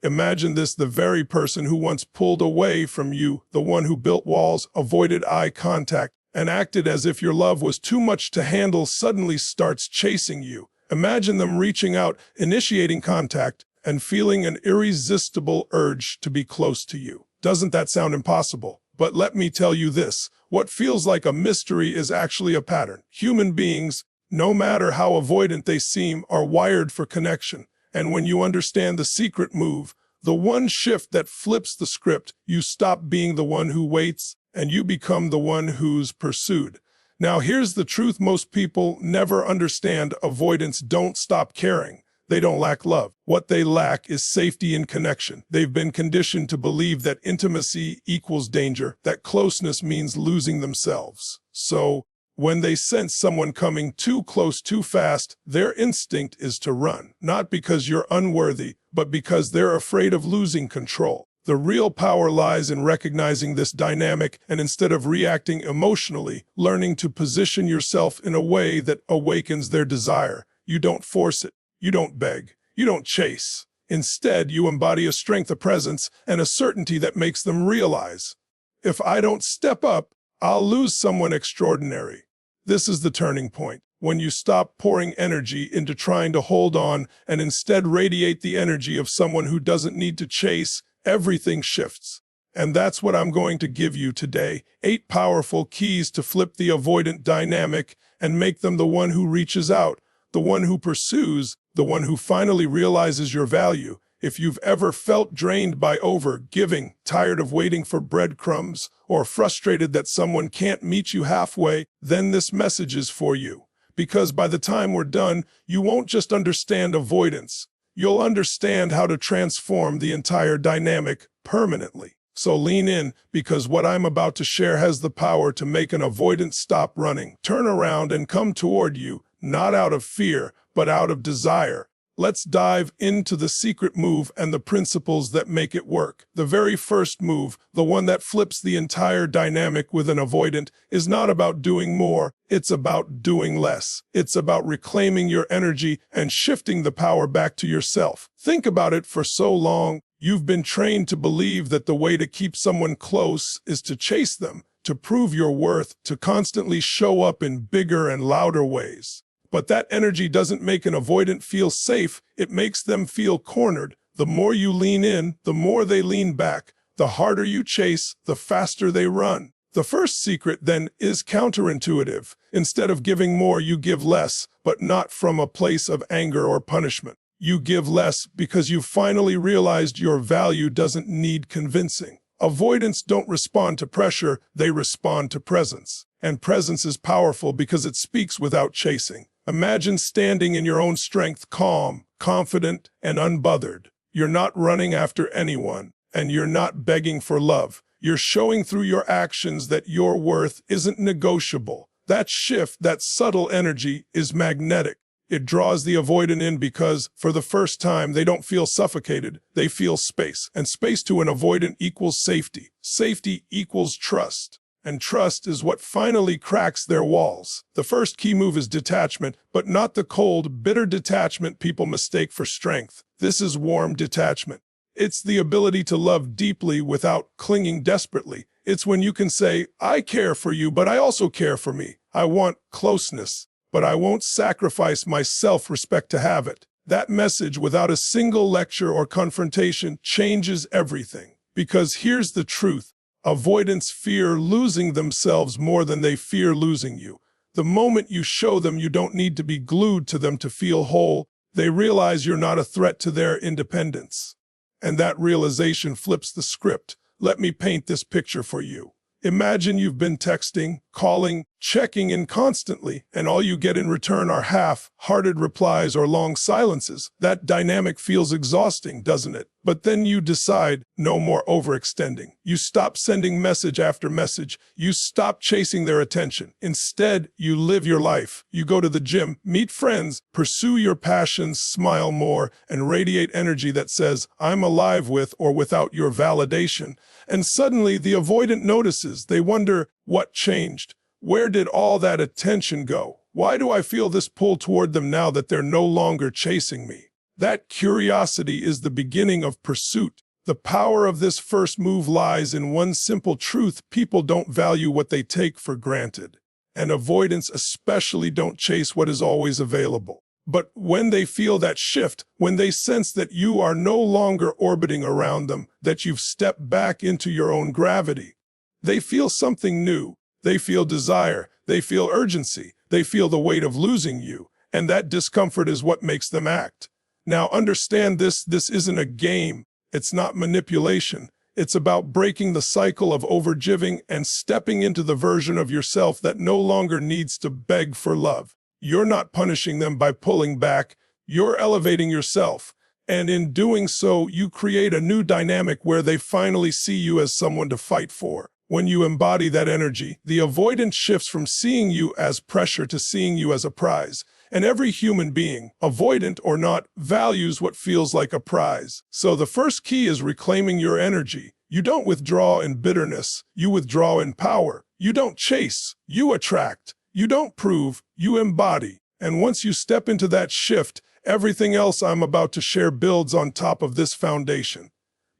Imagine this: the very person who once pulled away from you, the one who built walls, avoided eye contact, and acted as if your love was too much to handle, suddenly starts chasing you. Imagine them reaching out, initiating contact, and feeling an irresistible urge to be close to you. Doesn't that sound impossible? But let me tell you this: what feels like a mystery is actually a pattern. Human beings, no matter how avoidant they seem, are wired for connection. And when you understand the secret move, the one shift that flips the script, you stop being the one who waits and you become the one who's pursued. Now here's the truth most people never understand: avoidants don't stop caring. They don't lack love. What they lack is safety and connection. They've been conditioned to believe that intimacy equals danger, that closeness means losing themselves. So, when they sense someone coming too close too fast, their instinct is to run. Not because you're unworthy, but because they're afraid of losing control. The real power lies in recognizing this dynamic and, instead of reacting emotionally, learning to position yourself in a way that awakens their desire. You don't force it. You don't beg. You don't chase. Instead, you embody a strength, a presence, and a certainty that makes them realize, if I don't step up, I'll lose someone extraordinary. This is the turning point, when you stop pouring energy into trying to hold on and instead radiate the energy of someone who doesn't need to chase. Everything shifts. And that's what I'm going to give you today: 8 powerful keys to flip the avoidant dynamic and make them the one who reaches out, the one who pursues, the one who finally realizes your value. If you've ever felt drained by over-giving, tired of waiting for breadcrumbs, or frustrated that someone can't meet you halfway, then this message is for you. Because by the time we're done, you won't just understand avoidance. You'll understand how to transform the entire dynamic permanently. So lean in, because what I'm about to share has the power to make an avoidant stop running, turn around, and come toward you, not out of fear, but out of desire. Let's dive into the secret move and the principles that make it work. The very first move, the one that flips the entire dynamic with an avoidant, is not about doing more, it's about doing less. It's about reclaiming your energy and shifting the power back to yourself. Think about it: for so long, you've been trained to believe that the way to keep someone close is to chase them, to prove your worth, to constantly show up in bigger and louder ways. But that energy doesn't make an avoidant feel safe, it makes them feel cornered. The more you lean in, the more they lean back. The harder you chase, the faster they run. The first secret, then, is counterintuitive. Instead of giving more, you give less, but not from a place of anger or punishment. You give less because you've finally realized your value doesn't need convincing. Avoidants don't respond to pressure, they respond to presence. And presence is powerful because it speaks without chasing. Imagine standing in your own strength, calm, confident, and unbothered. You're not running after anyone, and you're not begging for love. You're showing through your actions that your worth isn't negotiable. That shift, that subtle energy, is magnetic. It draws the avoidant in because, for the first time, they don't feel suffocated. They feel space. And space to an avoidant equals safety. Safety equals trust. And trust is what finally cracks their walls. The first key move is detachment, but not the cold, bitter detachment people mistake for strength. This is warm detachment. It's the ability to love deeply without clinging desperately. It's when you can say, I care for you, but I also care for me. I want closeness, but I won't sacrifice my self-respect to have it. That message, without a single lecture or confrontation, changes everything. Because here's the truth. Avoidants fear losing themselves more than they fear losing you. The moment you show them you don't need to be glued to them to feel whole, they realize you're not a threat to their independence. And that realization flips the script. Let me paint this picture for you. Imagine you've been texting, calling, checking in constantly, and all you get in return are half-hearted replies or long silences. That dynamic feels exhausting, doesn't it? But then you decide, no more overextending. You stop sending message after message. You stop chasing their attention. Instead, you live your life. You go to the gym, meet friends, pursue your passions, smile more, and radiate energy that says, I'm alive with or without your validation. And suddenly, the avoidant notices. They wonder, what changed? Where did all that attention go? Why do I feel this pull toward them now that they're no longer chasing me? That curiosity is the beginning of pursuit. The power of this first move lies in one simple truth: people don't value what they take for granted. And avoidants especially don't chase what is always available. But when they feel that shift, when they sense that you are no longer orbiting around them, that you've stepped back into your own gravity, they feel something new. They feel desire. They feel urgency. They feel the weight of losing you. And that discomfort is what makes them act. Now understand this isn't a game. It's not manipulation. It's about breaking the cycle of overgiving and stepping into the version of yourself that no longer needs to beg for love. You're not punishing them by pulling back. You're elevating yourself. And in doing so, you create a new dynamic where they finally see you as someone to fight for. When you embody that energy, the avoidant shifts from seeing you as pressure to seeing you as a prize. And every human being, avoidant or not, values what feels like a prize. So the first key is reclaiming your energy. You don't withdraw in bitterness. You withdraw in power. You don't chase. You attract. You don't prove. You embody. And once you step into that shift, everything else I'm about to share builds on top of this foundation.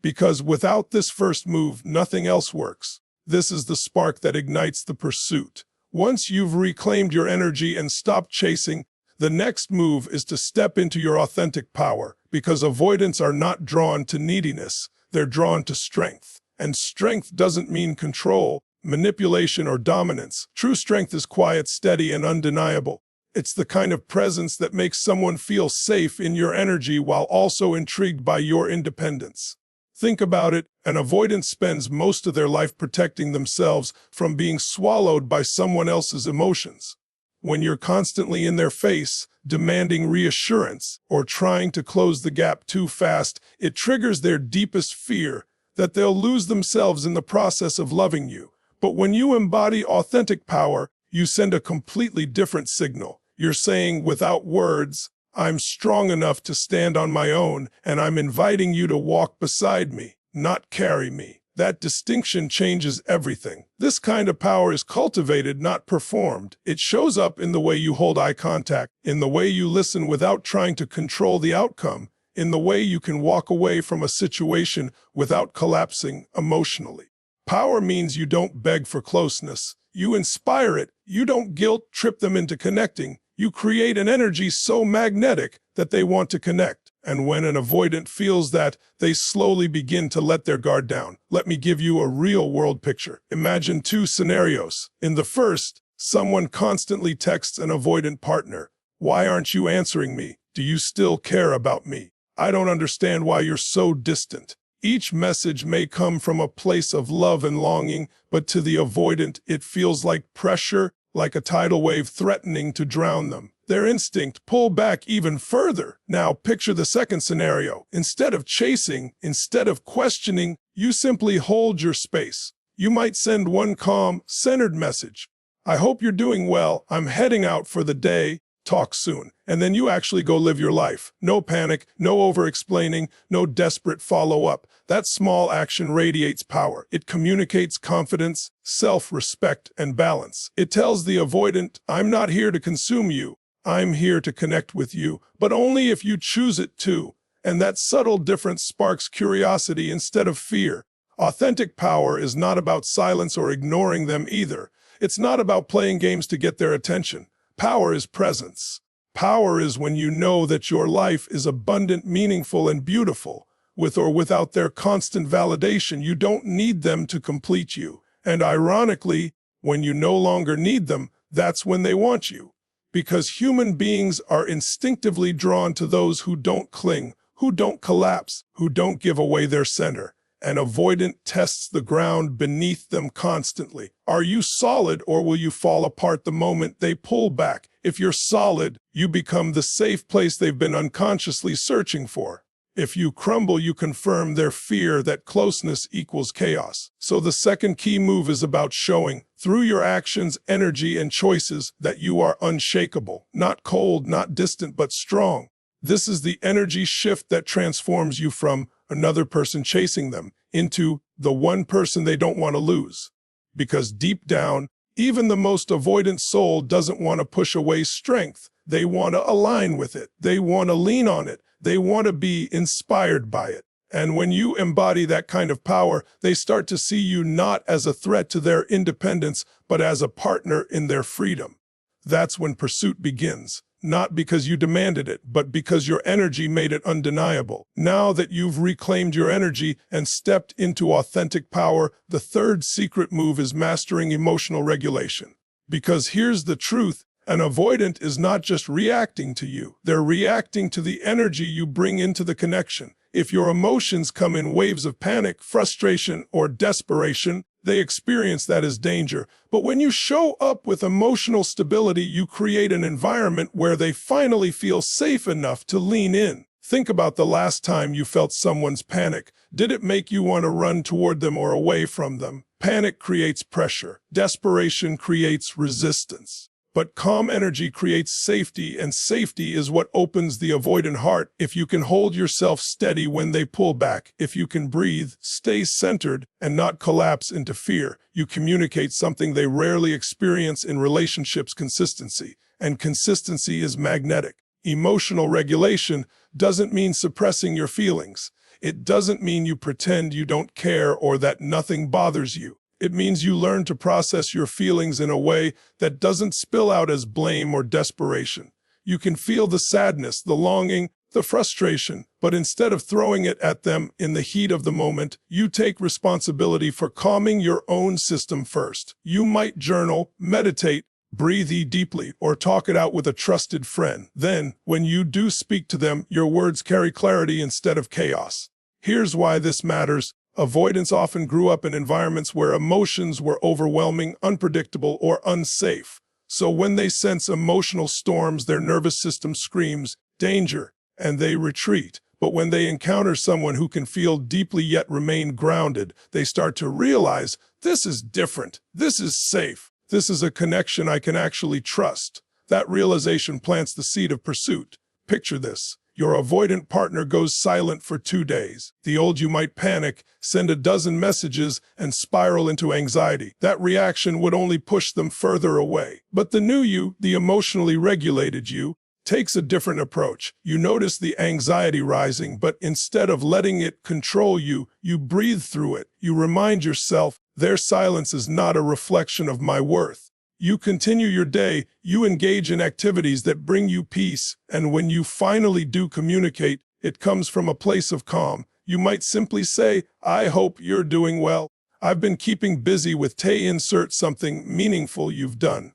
Because without this first move, nothing else works. This is the spark that ignites the pursuit. Once you've reclaimed your energy and stopped chasing, the next move is to step into your authentic power, because avoidants are not drawn to neediness, they're drawn to strength. And strength doesn't mean control, manipulation, or dominance. True strength is quiet, steady, and undeniable. It's the kind of presence that makes someone feel safe in your energy while also intrigued by your independence. Think about it, an avoidant spends most of their life protecting themselves from being swallowed by someone else's emotions. When you're constantly in their face, demanding reassurance, or trying to close the gap too fast, it triggers their deepest fear that they'll lose themselves in the process of loving you. But when you embody authentic power, you send a completely different signal. You're saying without words, I'm strong enough to stand on my own, and I'm inviting you to walk beside me, not carry me. That distinction changes everything. This kind of power is cultivated, not performed. It shows up in the way you hold eye contact, in the way you listen without trying to control the outcome, in the way you can walk away from a situation without collapsing emotionally. Power means you don't beg for closeness. You inspire it. You don't guilt-trip them into connecting. You create an energy so magnetic that they want to connect. And when an avoidant feels that, they slowly begin to let their guard down. Let me give you a real-world picture. Imagine two scenarios. In the first, someone constantly texts an avoidant partner. Why aren't you answering me? Do you still care about me? I don't understand why you're so distant. Each message may come from a place of love and longing, but to the avoidant, it feels like pressure, like a tidal wave threatening to drown them. Their instinct pull back even further. Now picture the second scenario. Instead of chasing, instead of questioning, you simply hold your space. You might send one calm, centered message. I hope you're doing well. I'm heading out for the day. Talk soon. And then you actually go live your life. No panic, no over-explaining, no desperate follow-up. That small action radiates power. It communicates confidence, self-respect, and balance. It tells the avoidant, I'm not here to consume you. I'm here to connect with you, but only if you choose it to. And that subtle difference sparks curiosity instead of fear. Authentic power is not about silence or ignoring them either. It's not about playing games to get their attention. Power is presence. Power is when you know that your life is abundant, meaningful, and beautiful. With or without their constant validation, you don't need them to complete you. And ironically, when you no longer need them, that's when they want you. Because human beings are instinctively drawn to those who don't cling, who don't collapse, who don't give away their center. An avoidant tests the ground beneath them constantly. Are you solid, or will you fall apart the moment they pull back? If you're solid, you become the safe place they've been unconsciously searching for. If you crumble, you confirm their fear that closeness equals chaos. So the second key move is about showing, through your actions, energy, and choices, that you are unshakable. Not cold, not distant, but strong. This is the energy shift that transforms you from another person chasing them into the one person they don't want to lose. Because deep down, even the most avoidant soul doesn't want to push away strength. They want to align with it. They want to lean on it. They want to be inspired by it. And when you embody that kind of power, they start to see you not as a threat to their independence, but as a partner in their freedom. That's when pursuit begins, not because you demanded it, but because your energy made it undeniable. Now that you've reclaimed your energy and stepped into authentic power, the third secret move is mastering emotional regulation. Because here's the truth, an avoidant is not just reacting to you. They're reacting to the energy you bring into the connection. If your emotions come in waves of panic, frustration, or desperation, they experience that as danger. But when you show up with emotional stability, you create an environment where they finally feel safe enough to lean in. Think about the last time you felt someone's panic. Did it make you want to run toward them or away from them? Panic creates pressure. Desperation creates resistance. But calm energy creates safety, and safety is what opens the avoidant heart. If you can hold yourself steady when they pull back, if you can breathe, stay centered, and not collapse into fear, you communicate something they rarely experience in relationships: consistency. And consistency is magnetic. Emotional regulation doesn't mean suppressing your feelings. It doesn't mean you pretend you don't care or that nothing bothers you. It means you learn to process your feelings in a way that doesn't spill out as blame or desperation. You can feel the sadness, the longing, the frustration, but instead of throwing it at them in the heat of the moment, you take responsibility for calming your own system first. You might journal, meditate, breathe deeply, or talk it out with a trusted friend. Then, when you do speak to them, your words carry clarity instead of chaos. Here's why this matters. Avoidants often grew up in environments where emotions were overwhelming, unpredictable, or unsafe. So when they sense emotional storms, their nervous system screams, danger, and they retreat. But when they encounter someone who can feel deeply yet remain grounded, they start to realize, this is different, this is safe, this is a connection I can actually trust. That realization plants the seed of pursuit. Picture this. Your avoidant partner goes silent for 2 days. The old you might panic, send a dozen messages, and spiral into anxiety. That reaction would only push them further away. But the new you, the emotionally regulated you, takes a different approach. You notice the anxiety rising, but instead of letting it control you, you breathe through it. You remind yourself, their silence is not a reflection of my worth. You continue your day, you engage in activities that bring you peace, and when you finally do communicate, it comes from a place of calm. You might simply say, I hope you're doing well. I've been keeping busy with insert something meaningful you've done.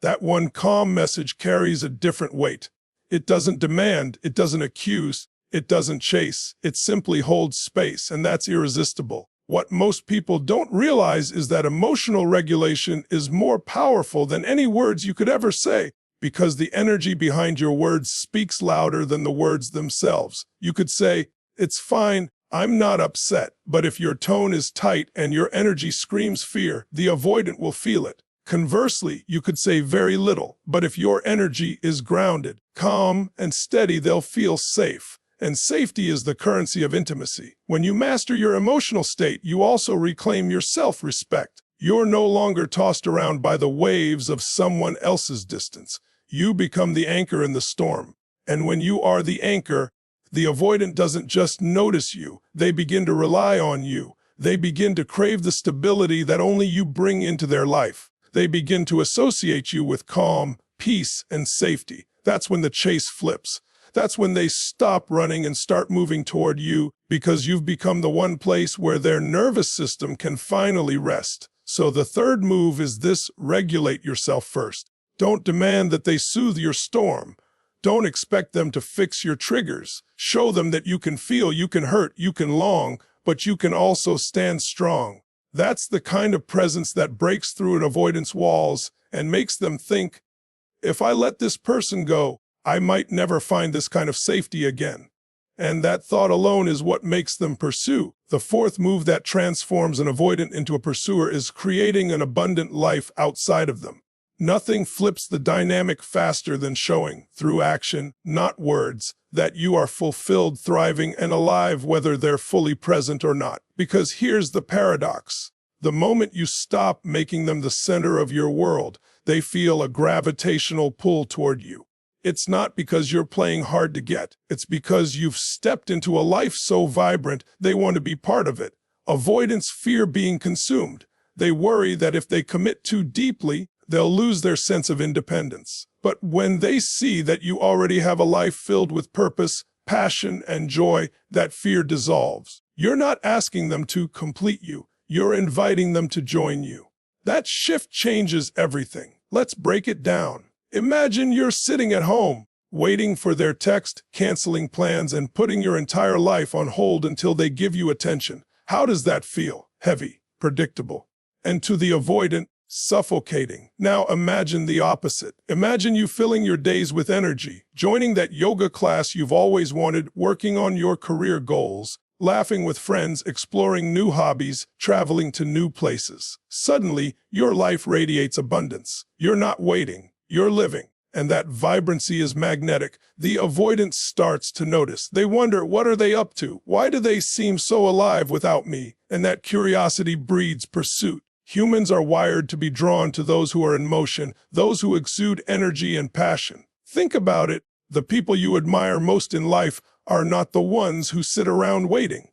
That one calm message carries a different weight. It doesn't demand, it doesn't accuse, it doesn't chase, it simply holds space, and that's irresistible. What most people don't realize is that emotional regulation is more powerful than any words you could ever say, because the energy behind your words speaks louder than the words themselves. You could say, it's fine, I'm not upset, but if your tone is tight and your energy screams fear, the avoidant will feel it. Conversely, you could say very little, but if your energy is grounded, calm, and steady, they'll feel safe. And safety is the currency of intimacy. When you master your emotional state, you also reclaim your self-respect. You're no longer tossed around by the waves of someone else's distance. You become the anchor in the storm. And when you are the anchor, the avoidant doesn't just notice you. They begin to rely on you. They begin to crave the stability that only you bring into their life. They begin to associate you with calm, peace, and safety. That's when the chase flips. That's when they stop running and start moving toward you, because you've become the one place where their nervous system can finally rest. So the third move is this: regulate yourself first. Don't demand that they soothe your storm. Don't expect them to fix your triggers. Show them that you can feel, you can hurt, you can long, but you can also stand strong. That's the kind of presence that breaks through an avoidance walls and makes them think, if I let this person go, I might never find this kind of safety again. And that thought alone is what makes them pursue. The fourth move that transforms an avoidant into a pursuer is creating an abundant life outside of them. Nothing flips the dynamic faster than showing, through action, not words, that you are fulfilled, thriving, and alive, whether they're fully present or not. Because here's the paradox. The moment you stop making them the center of your world, they feel a gravitational pull toward you. It's not because you're playing hard to get. It's because you've stepped into a life so vibrant they want to be part of it. Avoidance fear being consumed. They worry that if they commit too deeply, they'll lose their sense of independence. But when they see that you already have a life filled with purpose, passion, and joy, that fear dissolves. You're not asking them to complete you. You're inviting them to join you. That shift changes everything. Let's break it down. Imagine you're sitting at home, waiting for their text, canceling plans, and putting your entire life on hold until they give you attention. How does that feel? Heavy, predictable, and to the avoidant, suffocating. Now imagine the opposite. Imagine you filling your days with energy, joining that yoga class you've always wanted, working on your career goals, laughing with friends, exploring new hobbies, traveling to new places. Suddenly, your life radiates abundance. You're not waiting, you're living. And that vibrancy is magnetic. The avoidant starts to notice. They wonder, what are they up to? Why do they seem so alive without me? And that curiosity breeds pursuit. Humans are wired to be drawn to those who are in motion, those who exude energy and passion. Think about it. The people you admire most in life are not the ones who sit around waiting.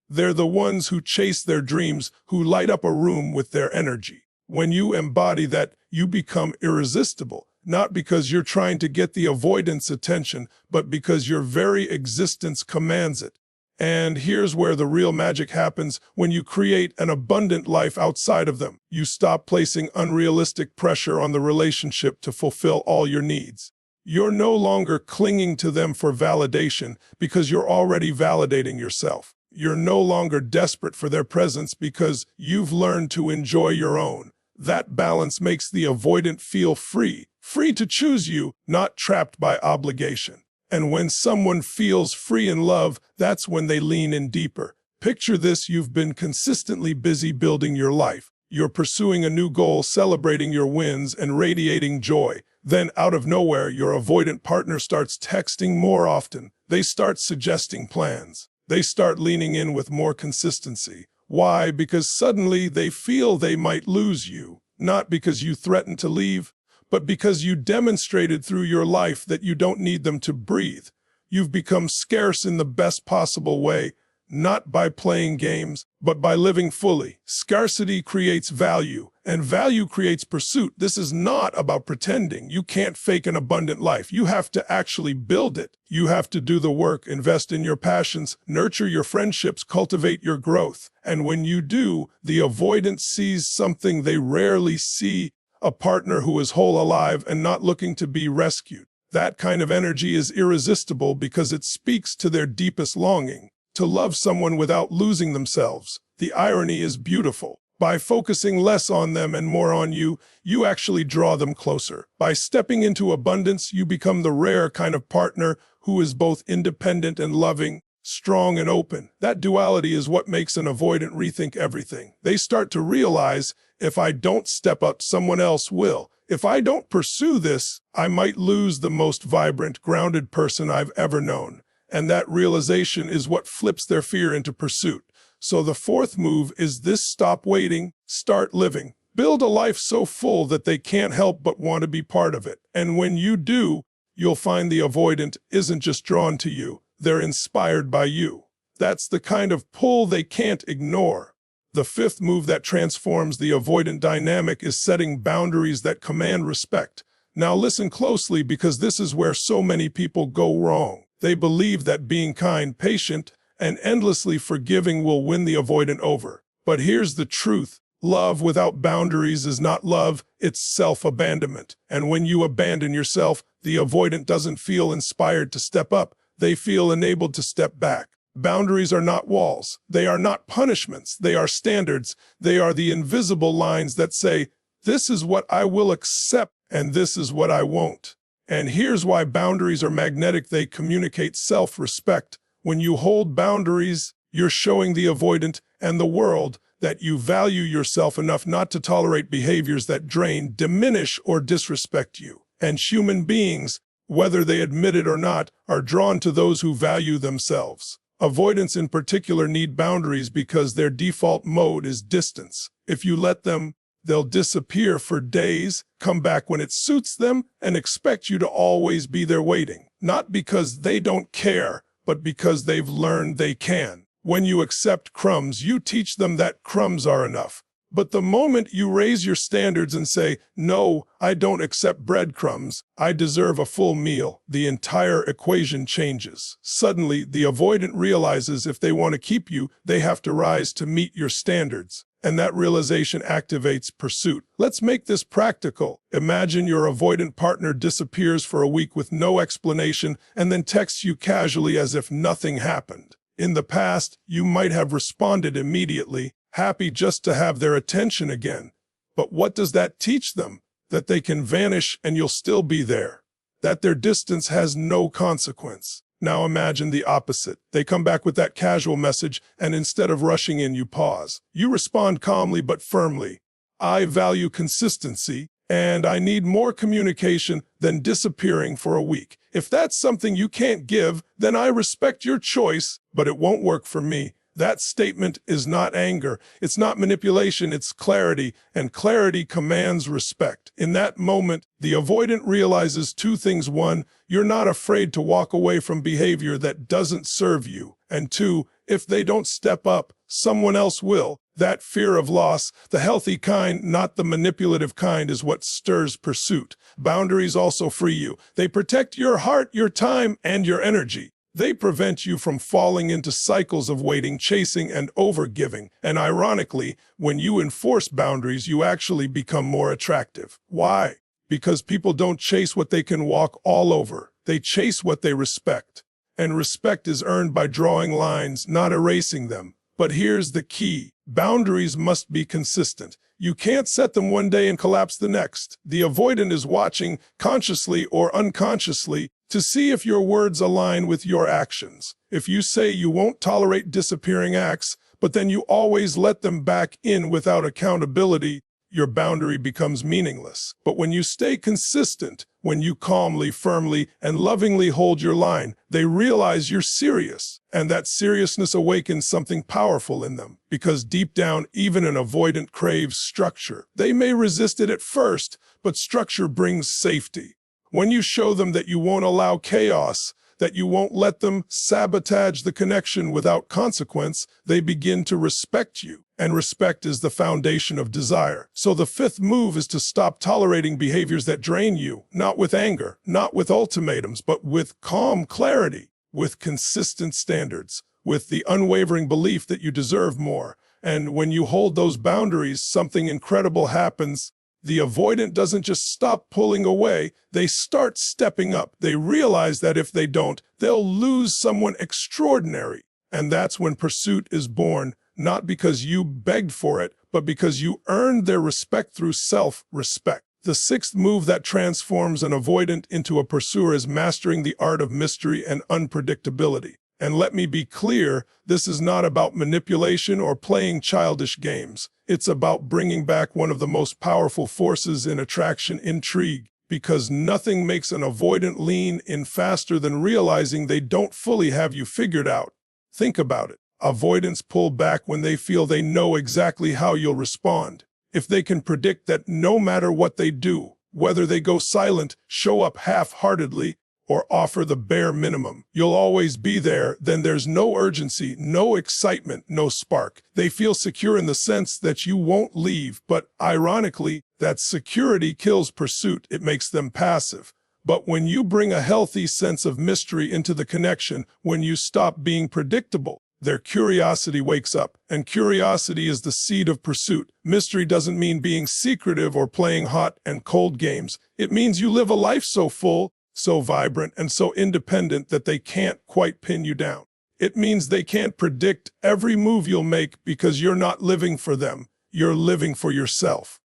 They're the ones who chase their dreams, who light up a room with their energy. When you embody that, you become irresistible. Not because you're trying to get the avoidant's attention, but because your very existence commands it. And here's where the real magic happens. When you create an abundant life outside of them, you stop placing unrealistic pressure on the relationship to fulfill all your needs. You're no longer clinging to them for validation because you're already validating yourself. You're no longer desperate for their presence because you've learned to enjoy your own. That balance makes the avoidant feel free. Free to choose you, not trapped by obligation. And when someone feels free in love, that's when they lean in deeper. Picture this: you've been consistently busy building your life. You're pursuing a new goal, celebrating your wins, and radiating joy. Then, out of nowhere, your avoidant partner starts texting more often. They start suggesting plans. They start leaning in with more consistency. Why? Because suddenly they feel they might lose you. Not because you threatened to leave, but because you demonstrated through your life that you don't need them to breathe. You've become scarce in the best possible way, not by playing games, but by living fully. Scarcity creates value, and value creates pursuit. This is not about pretending. You can't fake an abundant life. You have to actually build it. You have to do the work, invest in your passions, nurture your friendships, cultivate your growth. And when you do, the avoidant sees something they rarely see: a partner who is whole, alive, and not looking to be rescued. That kind of energy is irresistible because it speaks to their deepest longing, to love someone without losing themselves. The irony is beautiful. By focusing less on them and more on you, you actually draw them closer. By stepping into abundance, you become the rare kind of partner who is both independent and loving, strong and open. That duality is what makes an avoidant rethink everything. They start to realize, if I don't step up, someone else will. If I don't pursue this, I might lose the most vibrant, grounded person I've ever known. And that realization is what flips their fear into pursuit. So the fourth move is this: stop waiting, start living. Build a life so full that they can't help but want to be part of it. And when you do, you'll find the avoidant isn't just drawn to you, they're inspired by you. That's the kind of pull they can't ignore. The fifth move that transforms the avoidant dynamic is setting boundaries that command respect. Now listen closely, because this is where so many people go wrong. They believe that being kind, patient, and endlessly forgiving will win the avoidant over. But here's the truth. Love without boundaries is not love, it's self-abandonment. And when you abandon yourself, the avoidant doesn't feel inspired to step up. They feel enabled to step back. Boundaries are not walls. They are not punishments. They are standards. They are the invisible lines that say, this is what I will accept and this is what I won't. And here's why boundaries are magnetic. They communicate self-respect. When you hold boundaries, you're showing the avoidant and the world that you value yourself enough not to tolerate behaviors that drain, diminish, or disrespect you. And human beings, whether they admit it or not, are drawn to those who value themselves. Avoidants in particular need boundaries because their default mode is distance. If you let them, They'll disappear for days, come back when it suits them, and expect you to always be there waiting. Not because they don't care, but because they've learned they can. When you accept crumbs, you teach them that crumbs are enough. But the moment you raise your standards and say, no, I don't accept breadcrumbs, I deserve a full meal, the entire equation changes. Suddenly, the avoidant realizes if they want to keep you, they have to rise to meet your standards. And that realization activates pursuit. Let's make this practical. Imagine your avoidant partner disappears for a week with no explanation and then texts you casually as if nothing happened. In the past, you might have responded immediately, happy just to have their attention again. But what does that teach them? That they can vanish and you'll still be there. That their distance has no consequence. Now imagine the opposite. They come back with that casual message, and instead of rushing in, you pause. You respond calmly but firmly. I value consistency, and I need more communication than disappearing for a week. If that's something you can't give, then I respect your choice, but it won't work for me. That statement is not anger, it's not manipulation, it's clarity, and clarity commands respect. In that moment, the avoidant realizes two things. One, you're not afraid to walk away from behavior that doesn't serve you. And two, if they don't step up, someone else will. That fear of loss, the healthy kind, not the manipulative kind, is what stirs pursuit. Boundaries also free you. They protect your heart, your time, and your energy. They prevent you from falling into cycles of waiting, chasing, and overgiving. And ironically, when you enforce boundaries, you actually become more attractive. Why? Because people don't chase what they can walk all over. They chase what they respect. And respect is earned by drawing lines, not erasing them. But here's the key. Boundaries must be consistent. You can't set them one day and collapse the next. The avoidant is watching, consciously or unconsciously, to see if your words align with your actions. If you say you won't tolerate disappearing acts, but then you always let them back in without accountability, your boundary becomes meaningless. But when you stay consistent, when you calmly, firmly, and lovingly hold your line, they realize you're serious. And that seriousness awakens something powerful in them. Because deep down, even an avoidant craves structure. They may resist it at first, but structure brings safety. When you show them that you won't allow chaos, that you won't let them sabotage the connection without consequence, they begin to respect you. And respect is the foundation of desire. So the fifth move is to stop tolerating behaviors that drain you, not with anger, not with ultimatums, but with calm clarity, with consistent standards, with the unwavering belief that you deserve more. And when you hold those boundaries, something incredible happens. The avoidant doesn't just stop pulling away, they start stepping up. They realize that if they don't, they'll lose someone extraordinary. And that's when pursuit is born, not because you begged for it, but because you earned their respect through self-respect. The sixth move that transforms an avoidant into a pursuer is mastering the art of mystery and unpredictability. And let me be clear, this is not about manipulation or playing childish games. It's about bringing back one of the most powerful forces in attraction, intrigue, because nothing makes an avoidant lean in faster than realizing they don't fully have you figured out. Think about it. Avoidants pull back when they feel they know exactly how you'll respond. If they can predict that no matter what they do, whether they go silent, show up half-heartedly, or offer the bare minimum, you'll always be there, then there's no urgency, no excitement, no spark. They feel secure in the sense that you won't leave, but ironically, that security kills pursuit. It makes them passive. But when you bring a healthy sense of mystery into the connection, when you stop being predictable, their curiosity wakes up, and curiosity is the seed of pursuit. Mystery doesn't mean being secretive or playing hot and cold games. It means you live a life so full, so vibrant, and so independent that they can't quite pin you down. It means they can't predict every move you'll make because you're not living for them, you're living for yourself.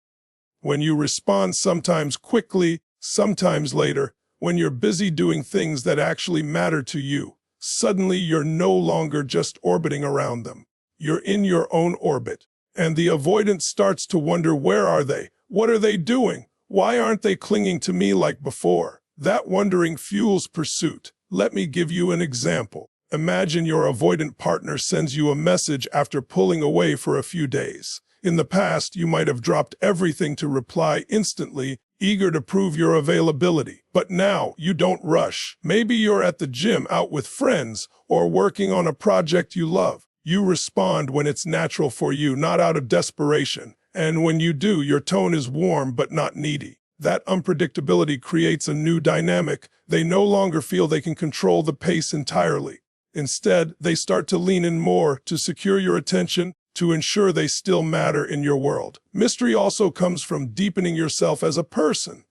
When you respond sometimes quickly, sometimes later, when you're busy doing things that actually matter to you, suddenly you're no longer just orbiting around them. You're in your own orbit. And the avoidant starts to wonder, where are they? What are they doing? Why aren't they clinging to me like before? That wondering fuels pursuit. Let me give you an example. Imagine your avoidant partner sends you a message after pulling away for a few days. In the past, you might have dropped everything to reply instantly, eager to prove your availability. But now, you don't rush. Maybe you're at the gym out with friends or working on a project you love. You respond when it's natural for you, not out of desperation. And when you do, your tone is warm but not needy. That unpredictability creates a new dynamic. They no longer feel they can control the pace entirely. Instead, they start to lean in more to secure your attention, to ensure they still matter in your world. Mystery also comes from deepening yourself as a person.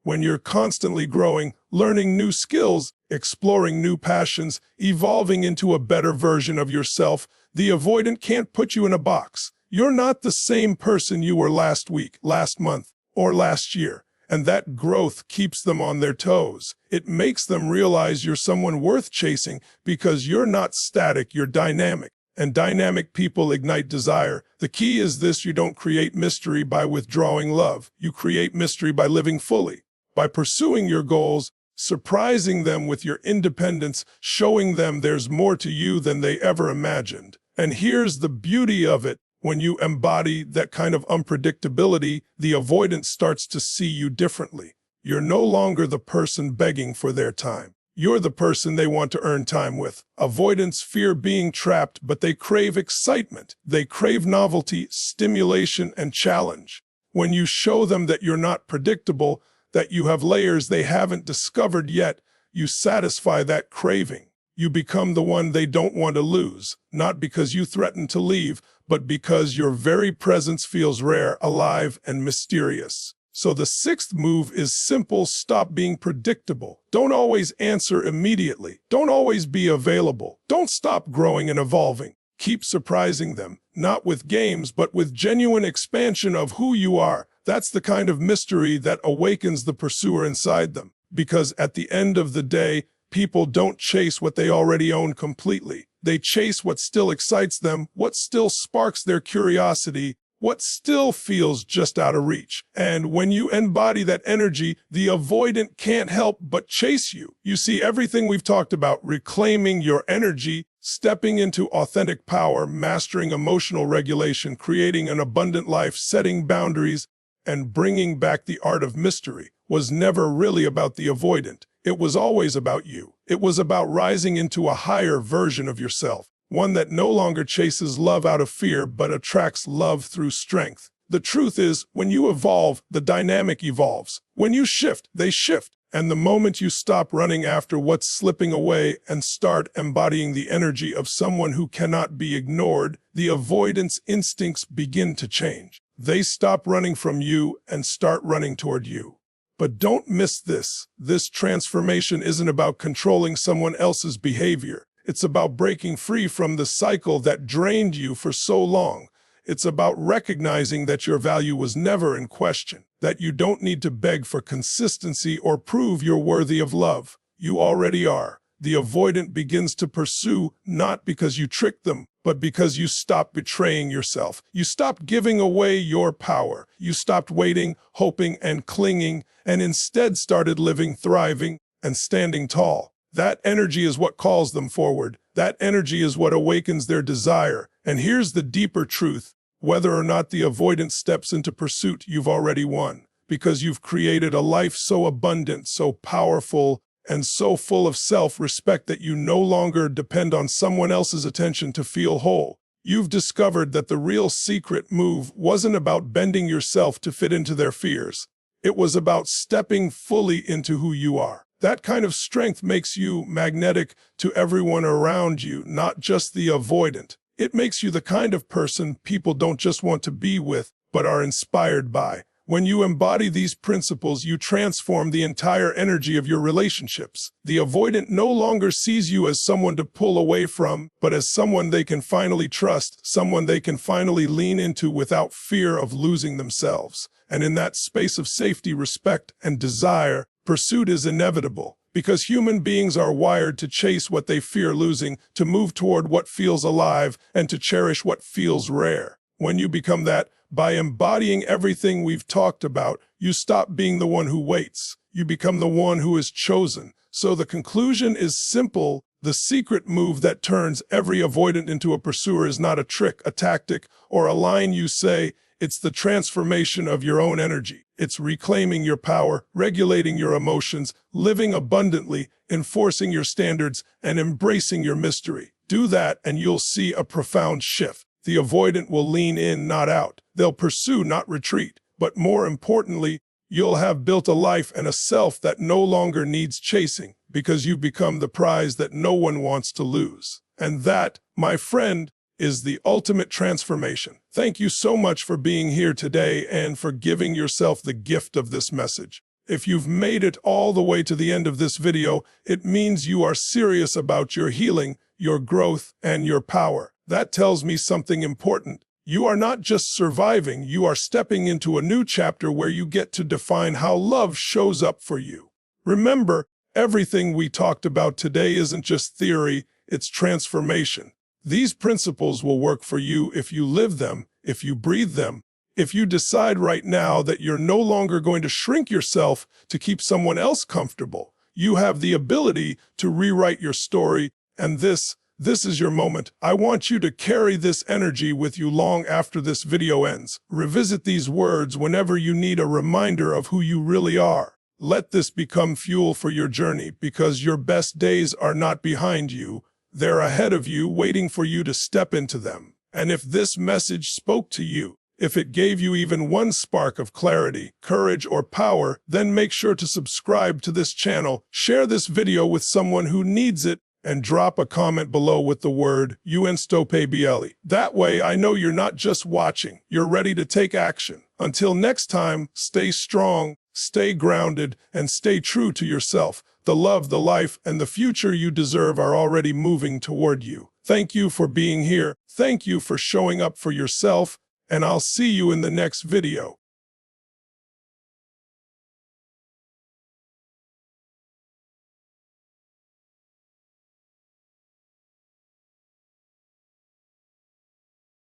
When you're constantly growing, learning new skills, exploring new passions, evolving into a better version of yourself, the avoidant can't put you in a box. You're not the same person you were last week, last month, or last year. And that growth keeps them on their toes. It makes them realize you're someone worth chasing because you're not static, you're dynamic. And dynamic people ignite desire. The key is this: you don't create mystery by withdrawing love. You create mystery by living fully, by pursuing your goals, surprising them with your independence, showing them there's more to you than they ever imagined. And here's the beauty of it. When you embody that kind of unpredictability, the avoidant starts to see you differently. You're no longer the person begging for their time. You're the person they want to earn time with. Avoidants fear being trapped, but they crave excitement. They crave novelty, stimulation, and challenge. When you show them that you're not predictable, that you have layers they haven't discovered yet, you satisfy that craving. You become the one they don't want to lose, not because you threaten to leave, but because your very presence feels rare, alive, and mysterious. So the sixth move is simple: stop being predictable. Don't always answer immediately. Don't always be available. Don't stop growing and evolving. Keep surprising them, not with games, but with genuine expansion of who you are. That's the kind of mystery that awakens the pursuer inside them. Because at the end of the day, people don't chase what they already own completely. They chase what still excites them, what still sparks their curiosity, what still feels just out of reach. And when you embody that energy, the avoidant can't help but chase you. You see, everything we've talked about: reclaiming your energy, stepping into authentic power, mastering emotional regulation, creating an abundant life, setting boundaries, and bringing back the art of mystery, was never really about the avoidant. It was always about you. It was about rising into a higher version of yourself, one that no longer chases love out of fear, but attracts love through strength. The truth is, when you evolve, the dynamic evolves. When you shift, they shift. And the moment you stop running after what's slipping away and start embodying the energy of someone who cannot be ignored, the avoidance instincts begin to change. They stop running from you and start running toward you. But don't miss this. This transformation isn't about controlling someone else's behavior. It's about breaking free from the cycle that drained you for so long. It's about recognizing that your value was never in question, that you don't need to beg for consistency or prove you're worthy of love. You already are. The avoidant begins to pursue not because you tricked them, but because you stopped betraying yourself. You stopped giving away your power. You stopped waiting, hoping, and clinging, and instead started living, thriving, and standing tall. That energy is what calls them forward. That energy is what awakens their desire. And here's the deeper truth: whether or not the avoidant steps into pursuit, you've already won, because you've created a life so abundant, so powerful, and so full of self-respect that you no longer depend on someone else's attention to feel whole. You've discovered that the real secret move wasn't about bending yourself to fit into their fears. It was about stepping fully into who you are. That kind of strength makes you magnetic to everyone around you, not just the avoidant. It makes you the kind of person people don't just want to be with, but are inspired by. When you embody these principles, you transform the entire energy of your relationships. The avoidant no longer sees you as someone to pull away from, but as someone they can finally trust, someone they can finally lean into without fear of losing themselves. And in that space of safety, respect, and desire, pursuit is inevitable, because human beings are wired to chase what they fear losing, to move toward what feels alive, and to cherish what feels rare. When you become that, by embodying everything we've talked about, you stop being the one who waits. You become the one who is chosen. So the conclusion is simple: The secret move that turns every avoidant into a pursuer is not a trick, a tactic, or a line you say. It's the transformation of your own energy. It's reclaiming your power, regulating your emotions, living abundantly, enforcing your standards, and embracing your mystery. Do that and you'll see a profound shift. The avoidant will lean in, not out. They'll pursue, not retreat. But more importantly, you'll have built a life and a self that no longer needs chasing, because you've become the prize that no one wants to lose. And that, my friend, is the ultimate transformation. Thank you so much for being here today and for giving yourself the gift of this message. If you've made it all the way to the end of this video, it means you are serious about your healing, your growth, and your power. That tells me something important. You are not just surviving, you are stepping into a new chapter where you get to define how love shows up for you. Remember, everything we talked about today isn't just theory, it's transformation. These principles will work for you if you live them, if you breathe them, if you decide right now that you're no longer going to shrink yourself to keep someone else comfortable. You have the ability to rewrite your story, and this is your moment. I want you to carry this energy with you long after this video ends. Revisit these words whenever you need a reminder of who you really are. Let this become fuel for your journey, because your best days are not behind you. They're ahead of you, waiting for you to step into them. And if this message spoke to you, if it gave you even one spark of clarity, courage, or power, then make sure to subscribe to this channel, share this video with someone who needs it, and drop a comment below with the word unstopabl. That way I know you're not just watching, you're ready to take action. Until next time, stay strong, stay grounded, and stay true to yourself. The love, the life, and the future you deserve are already moving toward you. Thank you for being here. Thank you for showing up for yourself, and I'll see you in the next video.